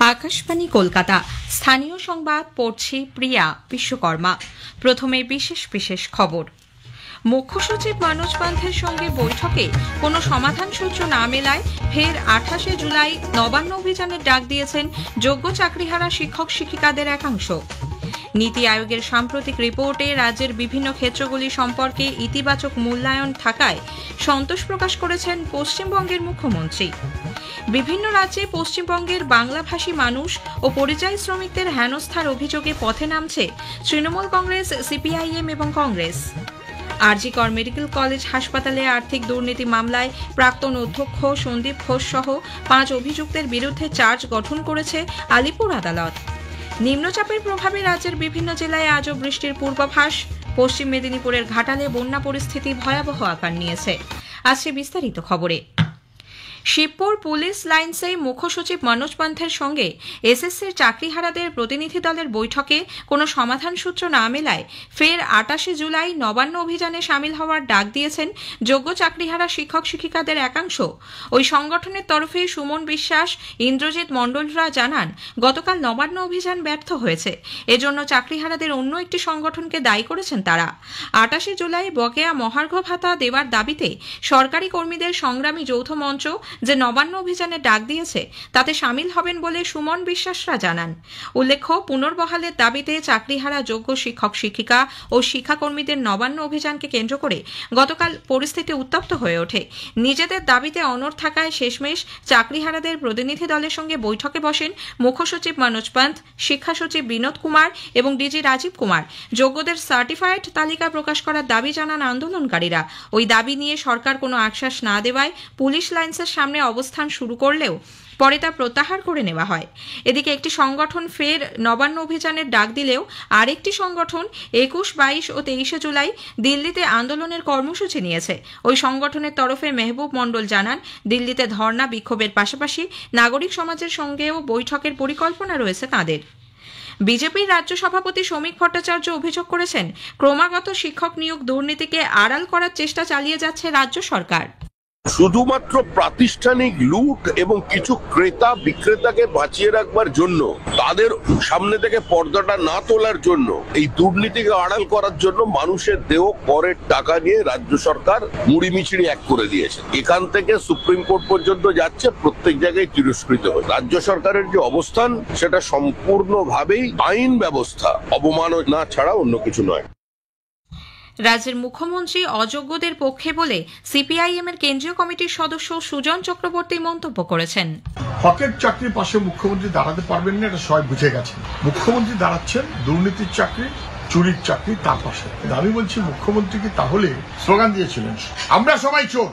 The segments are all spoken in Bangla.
আকাশবাণী কলকাতা। স্থানীয় সংবাদ পড়ছি প্রিয়া বিশ্বকর্মা। প্রথমে বিশেষ বিশেষ খবর। মুখ্য সচিব মনোজ পান্থের সঙ্গে বৈঠকে কোনো সমাধান সূত্র না মেলায় ফের 28শে জুলাই নবান্ন অভিযানের ডাক দিয়েছেন যোগ্য চাকরিহারা শিক্ষক শিক্ষিকাদের একাংশ। নীতি আয়োগের সাম্প্রতিক রিপোর্টে রাজ্যের বিভিন্ন ক্ষেত্রগুলি সম্পর্কে ইতিবাচক মূল্যায়ন থাকায় সন্তোষ প্রকাশ করেছেন পশ্চিমবঙ্গের মুখ্যমন্ত্রী। বিভিন্ন রাজ্যে পশ্চিমবঙ্গের বাংলাভাষী মানুষ ও পরিযায়ী শ্রমিকদের হেনস্থার অভিযোগে পথে নামছে তৃণমূল কংগ্রেস, সিপিআইএম এবং কংগ্রেস। আরজি কর মেডিকেল কলেজ হাসপাতালে আর্থিক দুর্নীতি মামলায় প্রাক্তন অধ্যক্ষ সন্দীপ ঘোষ সহ 5 অভিযুক্তের বিরুদ্ধে চার্জ গঠন করেছে আলিপুর আদালত। নিম্নচাপের প্রভাবে রাজ্যের বিভিন্ন জেলায় আজও বৃষ্টির পূর্বাভাস। পশ্চিম মেদিনীপুরের ঘাটালে বন্যা পরিস্থিতি ভয়াবহ আকার নিয়েছে। আসছে বিস্তারিত খবরে। শিবপুর পুলিশ লাইন্সে মুখ্য সচিব মনোজ পান্থের সঙ্গে এসএসসির চাকরিহারাদের প্রতিনিধি দলের বৈঠকে কোনো সমাধান সূত্র না মেলায় ফের 28শে জুলাই নবান্ন অভিযানে সামিল হওয়ার ডাক দিয়েছেন যোগ্য চাকরিহারা শিক্ষক শিক্ষিকাদের একাংশ। ওই সংগঠনের তরফে সুমন বিশ্বাস, ইন্দ্রজিৎ মণ্ডলরা জানান, গতকাল নবান্ন অভিযান ব্যর্থ হয়েছে। এজন্য চাকরিহারাদের অন্য একটি সংগঠনকে দায়ী করেছেন তারা। 28শে জুলাই বকেয়া মহার্ঘ ভাতা দেওয়ার দাবিতে সরকারি কর্মীদের সংগ্রামী যৌথ মঞ্চ যে নবান্ন অভিযানে ডাক দিয়েছে তাতে সামিল হবেন বলে সুমন বিশ্বাসরা জানান। উল্লেখ্য, পুনর্বহালের দাবিতে চাকরিহারা যোগ্য শিক্ষক শিক্ষিকা ও শিক্ষাকর্মীদের নবান্ন অভিযানকে কেন্দ্র করে গতকাল পরিস্থিতি উত্তপ্ত হয়ে ওঠে। নিজেদের দাবিতে অনড় থাকায় শেষমেশ চাকরিহারাদের প্রতিনিধি দলের সঙ্গে বৈঠকে বসেন মুখ্য সচিব মনোজ পান্থ, শিক্ষা সচিব বিনোদ কুমার এবং ডিজি রাজীব কুমার। যোগ্যদের সার্টিফাইড তালিকা প্রকাশ করার দাবি জানান আন্দোলনকারীরা। ওই দাবি নিয়ে সরকার কোনো আশ্বাস না দেওয়ায় পুলিশ লাইন্সের সামনে অবস্থান শুরু করলেও পরে তা প্রত্যাহার করে নেওয়া হয়। এদিকে একটি সংগঠন ফের নবান্ন অভিযানের ডাক দিলেও আরেকটি সংগঠন 21, 22 ও 23শে জুলাই দিল্লিতে আন্দোলনের কর্মসূচি নিয়েছে। ওই সংগঠনের তরফে মেহবুব মণ্ডল জানান, দিল্লিতে ধর্ণা বিক্ষোভের পাশাপাশি নাগরিক সমাজের সঙ্গেও বৈঠকের পরিকল্পনা রয়েছে তাঁদের। বিজেপির রাজ্য সভাপতি শ্রমিক ভট্টাচার্য অভিযোগ করেছেন, ক্রমাগত শিক্ষক নিয়োগ দুর্নীতিকে আড়াল করার চেষ্টা চালিয়ে যাচ্ছে রাজ্য সরকার। শুধুমাত্র প্রাতিষ্ঠানিক লুট এবং কিছু ক্রেতা বিক্রেতাকে বাঁচিয়ে রাখবার জন্য, তাদের সামনে থেকে পর্দাটা না তোলার জন্য, এই দুর্নীতিকে আড়াল করার জন্য মানুষের দেহ করের টাকা নিয়ে রাজ্য সরকার মুড়িমিছিড়ি এক করে দিয়েছে। এখান থেকে সুপ্রিম কোর্ট পর্যন্ত যাচ্ছে, প্রত্যেক জায়গায় তিরস্কৃত হয়। রাজ্য সরকারের যে অবস্থান সেটা সম্পূর্ণভাবেই আইন ব্যবস্থা অবমাননা ছাড়া অন্য কিছু নয়। রাজ্যের মুখ্যমন্ত্রী অযোগ্যদের পক্ষে বলে সিপিআইএম এর কেন্দ্রীয় কমিটির সদস্য সুজন চক্রবর্তী মন্তব্য করেছেন। হকের চাকরির পাশে মুখ্যমন্ত্রী দাঁড়াতে পারবেন না, এটা সবাই বুঝে গেছেন। মুখ্যমন্ত্রী দাঁড়াচ্ছেন দুর্নীতির চাকরি, চুরির চাকরি তার পাশে। আমি বলছি, মুখ্যমন্ত্রী কি তাহলে স্লোগান দিয়েছিলেন আমরা সবাই চোর,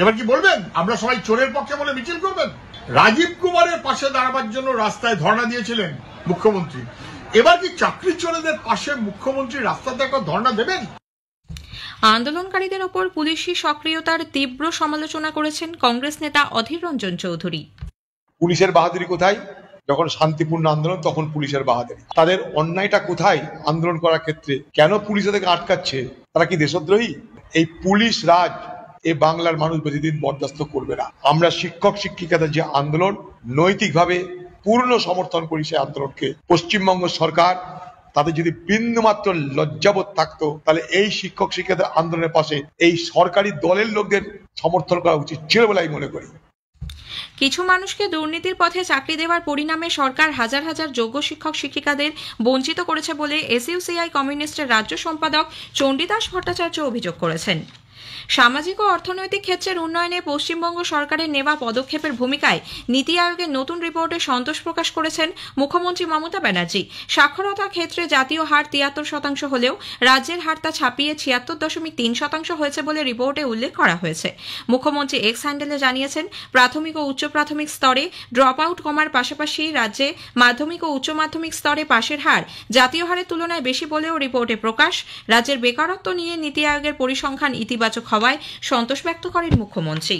এবার কি বলবেন আমরা সবাই চোরের পক্ষে বলে মিছিল করবেন? রাজীব কুমারের পাশে দাঁড়াবার জন্য রাস্তায় ধর্ণা দিয়েছিলেন মুখ্যমন্ত্রী, এবার কি চাকরি চোরেদের পাশে মুখ্যমন্ত্রী রাস্তাতে একটা ধর্ণা দেবেন? আন্দোলনকারীদের ওপর পুলিশি সক্রিয়তার তীব্র সমালোচনা করেছেন কংগ্রেস নেতা অধীর রঞ্জন চৌধুরী। পুলিশের বাহাদুরি কোথায়? যখন শান্তিপূর্ণ আন্দোলন তখন পুলিশের বাহাদুরি। তাদের অন্যায়টা কোথায় আন্দোলন করার ক্ষেত্রে? কেন পুলিশ তাদেরকে আটকাচ্ছে? তারা কি দেশদ্রোহী? এই পুলিশ রাজ এ বাংলার মানুষ বেশিদিন বরদাস্ত করবে না। আমরা শিক্ষক শিক্ষিকাদের যে আন্দোলন, নৈতিকভাবে পূর্ণ সমর্থন করি সেই আন্দোলনকে। পশ্চিমবঙ্গ সরকার তাদের যদি বিন্দুমাত্র লজ্জাবোধ থাকতো, তাহলে এই শিক্ষক শিক্ষাদের আন্দোলনের পাশে এই সরকারি দলের লোকদের সমর্থন করা উচিত ছিল বলে আমি মনে করি। কিছু মানুষকে দুর্নীতির পথে চাকরি দেওয়ার পরিণামে সরকার হাজার হাজার যোগ্য শিক্ষক শিক্ষিকাদের বঞ্চিত করেছে বলে এসইউসিআই কমিউনিস্টের রাজ্য সম্পাদক চণ্ডীদাস ভট্টাচার্য অভিযোগ করেছেন। সামাজিক ও অর্থনৈতিক ক্ষেত্রের উন্নয়নে পশ্চিমবঙ্গ সরকারের নেওয়া পদক্ষেপের ভূমিকায় নীতি আয়োগের নতুন রিপোর্টে সন্তোষ প্রকাশ করেছেন মুখ্যমন্ত্রী মমতা ব্যানার্জি। সাক্ষরতা ক্ষেত্রে জাতীয় হার 73% হলেও রাজ্যের হার তা ছাপিয়ে 76.3% হয়েছে বলে রিপোর্টে উল্লেখ করা হয়েছে। মুখ্যমন্ত্রী এক্স হ্যান্ডেলে জানিয়েছেন, প্রাথমিক ও উচ্চ প্রাথমিক স্তরে ড্রপ আউট কমার পাশাপাশি রাজ্যে মাধ্যমিক ও উচ্চ মাধ্যমিক স্তরে পাশের হার জাতীয় হারের তুলনায় বেশি বলেও রিপোর্টে প্রকাশ। রাজ্যের বেকারত্ব নিয়ে নীতি আয়োগের পরিসংখ্যান ইতিবাচক হওয়ায় সন্তোষ ব্যক্ত করেন মুখ্যমন্ত্রী।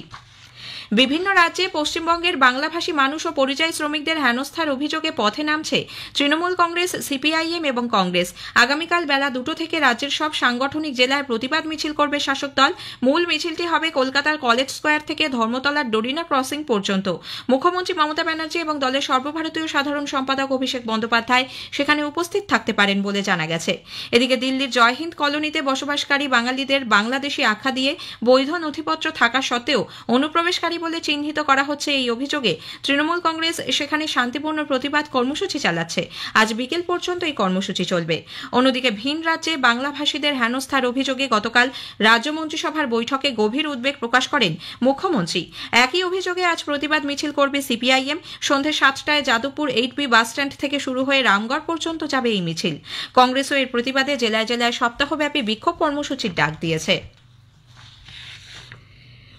বিভিন্ন রাজ্যে পশ্চিমবঙ্গের বাংলাভাষী মানুষ ও পরিযায়ী শ্রমিকদের হেনস্থার অভিযোগে পথে নামছে তৃণমূল কংগ্রেস, সিপিআইএম এবং কংগ্রেস। আগামীকাল বেলা 2টো থেকে রাজ্যের সব সাংগঠনিক জেলায় প্রতিবাদ মিছিল করবে শাসক দল। মূল মিছিলটি হবে কলকাতার কলেজ স্কোয়ার থেকে ধর্মতলার ডোরিনা ক্রসিং পর্যন্ত। মুখ্যমন্ত্রী মমতা ব্যানার্জি এবং দলের সর্বভারতীয় সাধারণ সম্পাদক অভিষেক বন্দ্যোপাধ্যায় সেখানে উপস্থিত থাকতে পারেন বলে জানা গেছে। এদিকে দিল্লির জয়হিন্দ কলোনিতে বসবাসকারী বাঙালিদের বাংলাদেশি আখ্যা দিয়ে বৈধ নথিপত্র থাকা সত্ত্বেও অনুপ্রবেশকারী বলে চিহ্নিত করা হচ্ছে। এই অভিযোগে তৃণমূল কংগ্রেস সেখানে শান্তিপূর্ণ প্রতিবাদ কর্মসূচি চালাচ্ছে। আজ বিকেল পর্যন্ত এই কর্মসূচি চলবে। অন্যদিকে ভিন রাজ্যে বাংলাভাষীদের হেনস্থার অভিযোগে গতকাল রাজ্য মন্ত্রিসভার বৈঠকে গভীর উদ্বেগ প্রকাশ করেন মুখ্যমন্ত্রী। একই অভিযোগে আজ প্রতিবাদ মিছিল করবে সিপিআইএম। সন্ধ্যে 7টায় যাদবপুর 8B বাসস্ট্যান্ড থেকে শুরু হয়ে রামগড় পর্যন্ত যাবে এই মিছিল। কংগ্রেসও এর প্রতিবাদে জেলায় জেলায় সপ্তাহব্যাপী বিক্ষোভ কর্মসূচির ডাক দিয়েছে।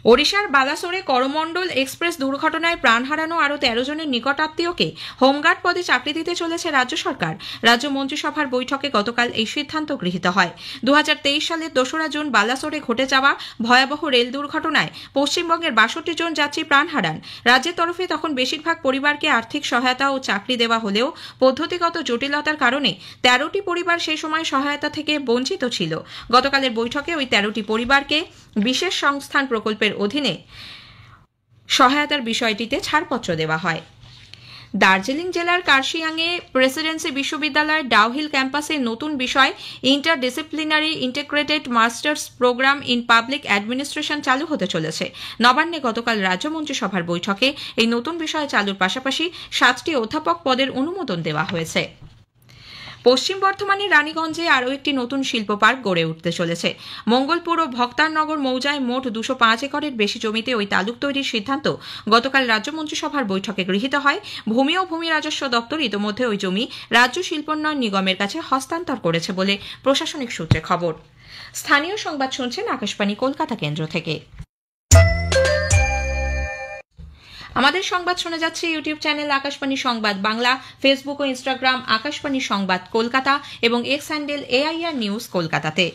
ওড়িশার বালাসোরে করমণ্ডল এক্সপ্রেস দুর্ঘটনায় প্রাণ হারানো আরও 13 জনের নিকটাত্মীয়কে হোমগার্ড পদে চাকরি দিতে চলেছে রাজ্য সরকার। রাজ্য মন্ত্রিসভার বৈঠকে গতকাল এই সিদ্ধান্ত গৃহীত হয়। 2023 সালের 2রা জুন বালাসোরে ঘটে যাওয়া ভয়াবহ রেল দুর্ঘটনায় পশ্চিমবঙ্গের 62 জন যাত্রী প্রাণ হারান। রাজ্যের তরফে তখন বেশিরভাগ পরিবারকে আর্থিক সহায়তা ও চাকরি দেওয়া হলেও পদ্ধতিগত জটিলতার কারণে 13টি পরিবার সেই সময় সহায়তা থেকে বঞ্চিত ছিল। গতকালের বৈঠকে ওই 13টি পরিবারকে বিশেষ সংস্থান প্রকল্পের অধীনে সহায়তার বিষয়টিতে ছাড়পত্র দেওয়া হয়। দার্জিলিং জেলার কার্শিয়াংয়ে প্রেসিডেন্সি বিশ্ববিদ্যালয়ের ডাউহিল ক্যাম্পাসে নতুন বিষয় interdisciplinary integrated masters programme in public administration চালু হতে চলেছে। নবান্নে গতকাল রাজ্য মন্ত্রিসভার বৈঠকে এই নতুন বিষয় চালুর পাশাপাশি 7টি অধ্যাপক পদের অনুমোদন দেওয়া হয়েছে। পশ্চিম বর্ধমানের রানীগঞ্জে আরও একটি নতুন শিল্প পার্ক গড়ে উঠতে চলেছে। মঙ্গলপুর ও ভক্তারনগর মৌজায় মোট 205 একরের বেশি জমিতে ওই তালুক তৈরির সিদ্ধান্ত গতকাল রাজ্য মন্ত্রিসভার বৈঠকে গৃহীত হয়। ভূমি ও ভূমি রাজস্ব দপ্তর ইতিমধ্যে ওই জমি রাজ্য শিল্পোন্নয়ন নিগমের কাছে হস্তান্তর করেছে বলে প্রশাসনিক সূত্রে খবর। স্থানীয় সংবাদ শুনছেন আকাশবাণী কলকাতা কেন্দ্র থেকে। আমাদের সংবাদ শোনা যাচ্ছে ইউটিউব চ্যানেল আকাশবাণী সংবাদ বাংলা, ফেসবুক ও ইনস্টাগ্রাম আকাশবাণী সংবাদ কলকাতা এবং এক্স হ্যান্ডেল AIR নিউজ কলকাতাতে।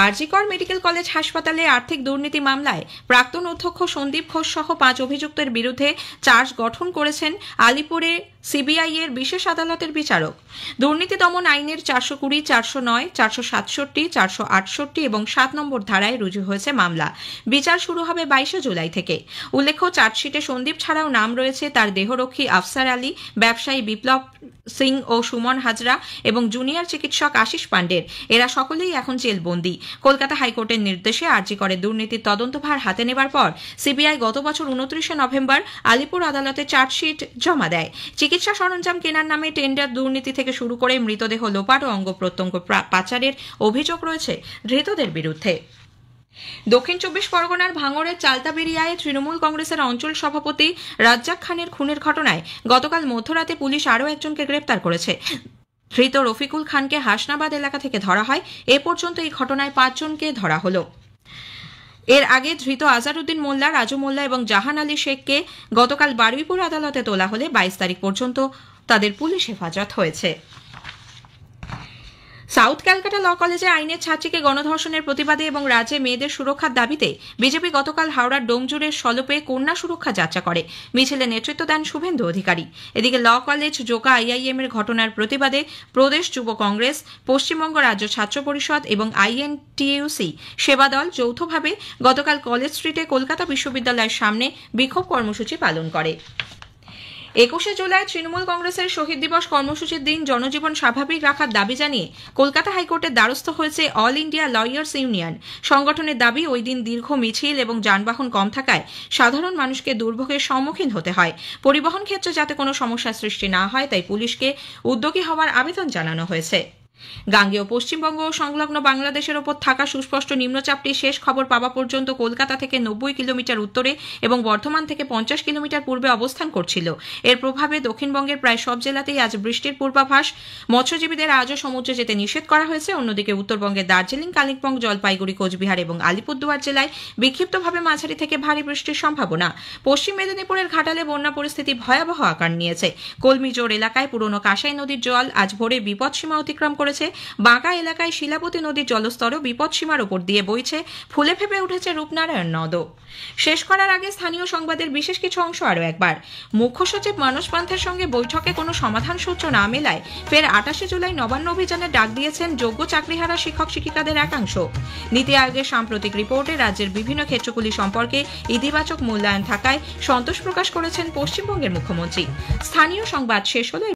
আরজিকর মেডিকেল কলেজ হাসপাতালে আর্থিক দুর্নীতি মামলায় প্রাক্তন অধ্যক্ষ সন্দীপ ঘোষ সহ 5 অভিযুক্তের বিরুদ্ধে চার্জ গঠন করেছেন আলিপুরে সিবিআই এর বিশেষ আদালতের বিচারক। দুর্নীতি দমন আইনের 420, 409, 467, 468 এবং 7 নম্বর ধারায় রুজু হয়েছে মামলা। বিচার শুরু হবে 22 জুলাই থেকে। উল্লেখ্য, চার্জশিটে সন্দীপ ছাড়াও নাম রয়েছে তার দেহরক্ষী আফসার আলী, ব্যবসায়ী বিপ্লব সিং ও সুমন হাজরা এবং জুনিয়র চিকিৎসক আশিস পান্ডের। এরা সকলেই এখন জেলবন্দী। কলকাতা হাইকোর্টের নির্দেশে আরজিকরের দুর্নীতির তদন্তভার হাতে নেবার পর সিবিআই গত বছর 29 নভেম্বর আলিপুর আদালতে চার্জশিট জমা দেয়। চিকিৎসা সরঞ্জাম কেনার নামে টেন্ডার দুর্নীতি থেকে শুরু করে মৃতদেহ লোপাট ও অঙ্গ প্রত্যঙ্গ পাচারের অভিযোগ রয়েছে ধৃতদের বিরুদ্ধে। দক্ষিণ 24 পরগনার ভাঙড়ের চালতাবেরিয়ায় তৃণমূল কংগ্রেসের অঞ্চল সভাপতি রাজ্জাক খানের খুনের ঘটনায় গতকাল মধ্যরাতে পুলিশ আরও একজনকে গ্রেপ্তার করেছে। ধৃত রফিকুল খানকে হাসনাবাদ এলাকা থেকে ধরা হয়। এ পর্যন্ত এই ঘটনায় 5 জনকে ধরা হল। এর আগে ধৃত আজারউদ্দিন মোল্লা, রাজু মোল্লা এবং জাহান আলী শেখকে গতকাল বারুইপুর আদালতে তোলা হলে 22 তারিখ পর্যন্ত তাদের পুলিশ হেফাজত হয়েছে। সাউথ ক্যালকাটা ল কলেজে আইনের ছাত্রীকে গণধর্ষণের প্রতিবাদে এবং রাজ্যে মেয়েদের সুরক্ষার দাবিতে বিজেপি গতকাল হাওড়ার ডোমজুড়ের সলপে কন্যা সুরক্ষা যাত্রা করে। মিছিলে নেতৃত্ব দেন শুভেন্দু অধিকারী। এদিকে ল কলেজ জোকা IIM এর ঘটনার প্রতিবাদে প্রদেশ যুব কংগ্রেস, পশ্চিমবঙ্গ রাজ্য ছাত্র পরিষদ এবং INTUC সেবা দল যৌথভাবে গতকাল কলেজ স্ট্রিটে কলকাতা বিশ্ববিদ্যালয়ের সামনে বিক্ষোভ কর্মসূচি পালন করে। 21 জুলাই তৃণমূল কংগ্রেসের শহীদ দিবস কর্মসূচির দিন জনজীবন স্বাভাবিক রাখার দাবি জানিয়ে কলকাতা হাইকোর্টের দ্বারস্থ হয়েছে অল ইন্ডিয়া লয়ার্স ইউনিয়ন। সংগঠনের দাবি, ওই দিন দীর্ঘ মিছিল এবং যানবাহন কম থাকায় সাধারণ মানুষকে দুর্ভোগের সম্মুখীন হতে হয়। পরিবহন ক্ষেত্রে যাতে কোনো সমস্যার সৃষ্টি না হয় তাই পুলিশকে উদ্যোগী হওয়ার আবেদন জানানো হয়েছে। গাঙ্গেয় পশ্চিমবঙ্গ ও সংলগ্ন বাংলাদেশের ওপর থাকা সুস্পষ্ট নিম্নচাপটি শেষ খবর পাওয়া পর্যন্ত কলকাতা থেকে 90 কিলোমিটার উত্তরে এবং বর্ধমান থেকে 50 কিলোমিটার পূর্বে অবস্থান করছিল। এর প্রভাবে দক্ষিণবঙ্গের প্রায় সব জেলাতেই আজ বৃষ্টির পূর্বাভাস। মৎস্যজীবীদের আজও সমুদ্রে যেতে নিষেধ করা হয়েছে। অন্যদিকে উত্তরবঙ্গের দার্জিলিং, কালিম্পং, জলপাইগুড়ি, কোচবিহার এবং আলিপুরদুয়ার জেলায় বিক্ষিপ্তভাবে মাঝারি থেকে ভারী বৃষ্টির সম্ভাবনা। পশ্চিম মেদিনীপুরের ঘাটালে বন্যা পরিস্থিতি ভয়াবহ আকার নিয়েছে। কলমিজোর এলাকায় পুরনো কাঁসাই নদীর জল আজ ভোরে বিপদসীমা অতিক্রম করে করেছে। বাঁকা এলাকায় শিলাবতী নদীর জলস্তরও বিপদসীমার উপর দিয়ে বইছে, ফুলে ফেপে উঠেছে রূপনারায়ণ নদও। শেষ করার আগে স্থানীয় সংবাদের বিশেষ কিছু অংশ আরও একবার। মুখ্য সচিব মানস পান্থের সঙ্গে বৈঠকে কোনো সমাধান সূত্র না মেলায় ফের 28 জুলাই নবান্ন অভিযানের ডাক দিয়েছেন যোগ্য চাকরিহারা শিক্ষক শিক্ষিকাদের একাংশ। নীতি আয়োগের সাম্প্রতিক রিপোর্টে রাজ্যের বিভিন্ন ক্ষেত্রগুলি সম্পর্কে ইতিবাচক মূল্যায়ন থাকায় সন্তোষ প্রকাশ করেছেন পশ্চিমবঙ্গের মুখ্যমন্ত্রী। স্থানীয় সংবাদ শেষ হলো।